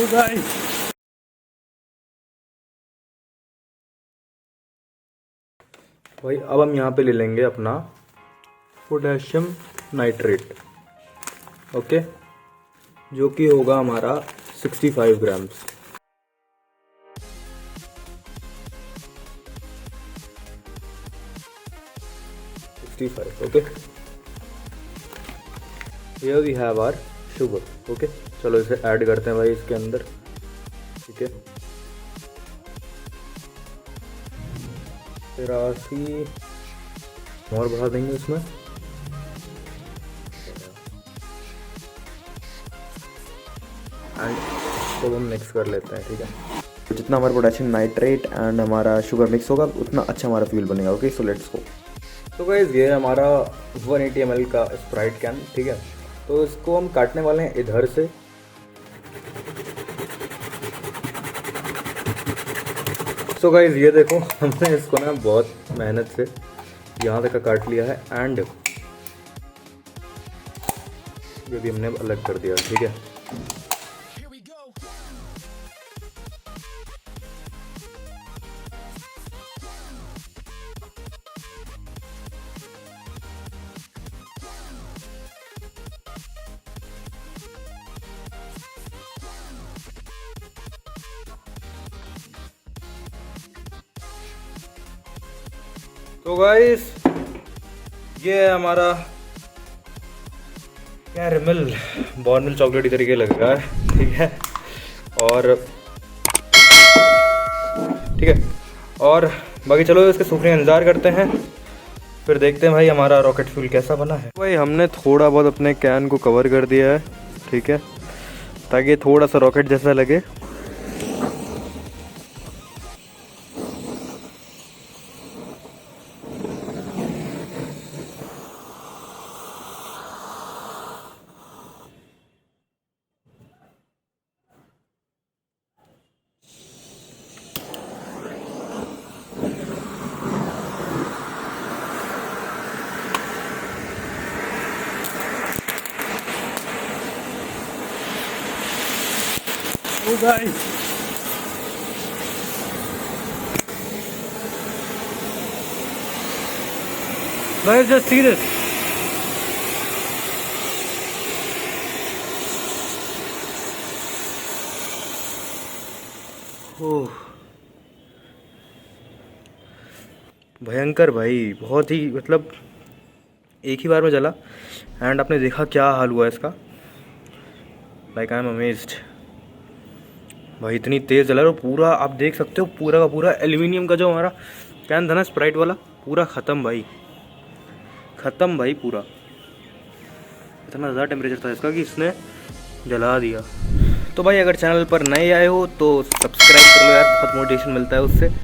ओ guys भाई अब हम यहाँ पे ले लेंगे अपना पोटेशियम नाइट्रेट, ओके, जो कि होगा हमारा 65 grams. Okay, here we have our sugar. Okay, चलो इसे ऐड करते हैं भाई इसके अंदर। ठीक है, 83 और बढ़ा देंगे इसमें। एंड तो हम मिक्स कर लेते हैं। ठीक है, तो जितना हमारा पोटेशियम नाइट्रेट एंड हमारा शुगर मिक्स होगा उतना अच्छा हमारा फ्यूल बनेगा। Okay, so let's go. तो गाइस ये हमारा 180 ml का स्प्राइट कैन। ठीक है, तो इसको हम काटने वाले हैं इधर से। सो गाइस ये देखो हमने इसको ना बहुत मेहनत से यहाँ तक का काट लिया है एंड ये भी हमने अलग कर दिया। ठीक है, तो गाइस ये है हमारा कैरेमल बॉर्नविल चॉकलेट ही तरीके लग रहा है। ठीक है, और ठीक है, और बाकी चलो इसके सूखने का इंतज़ार करते हैं, फिर देखते हैं भाई हमारा रॉकेट फ्यूल कैसा बना है। भाई हमने थोड़ा बहुत अपने कैन को कवर कर दिया है। ठीक है, ताकि थोड़ा सा रॉकेट जैसा लगे। Oh guys, just see this. ओह भयंकर भाई, बहुत ही मतलब एक ही बार में जला। एंड आपने देखा क्या हाल हुआ इसका, लाइक आई एम अमेज्ड भाई, इतनी तेज़ जला। और पूरा आप देख सकते हो पूरा का पूरा एल्यूमिनियम का जो हमारा कैन था ना स्प्राइट वाला, पूरा ख़त्म भाई, ख़त्म भाई पूरा। इतना ज़्यादा टेम्परेचर था इसका कि इसने जला दिया। तो भाई अगर चैनल पर नए आए हो तो सब्सक्राइब कर लो यार, बहुत मोटिवेशन मिलता है उससे।